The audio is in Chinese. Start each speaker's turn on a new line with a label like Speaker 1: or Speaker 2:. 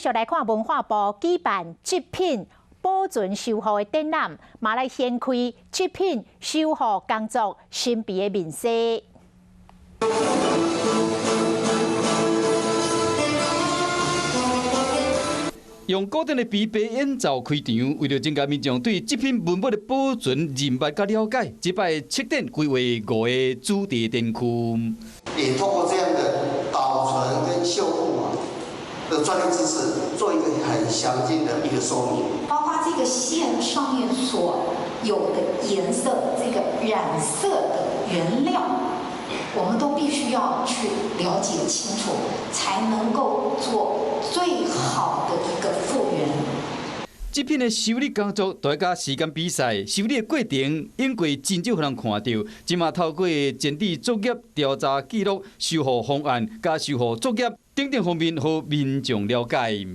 Speaker 1: 续来看文化部举办极品保存修复的展览，嘛来掀开极品修复工作神秘的面世。
Speaker 2: 用古典的琵琶演奏开场，为了增加民众对极品文物的保存认识甲了解，这摆策展规划5个主题展区。
Speaker 3: 也通过这样的保存跟修复的专业知识，做一个很详尽的一个说明。
Speaker 4: 包括这个线上面所有的颜色，这个染色的原料，我们都必须要去了解清楚，才能够做最好的一个复原。
Speaker 2: 这片的修理工作，大家时间比赛，修理的过程用过真少人看到。即马透过前置作业、调查记录、修复方案、加修复作业等等方面，互民众了解。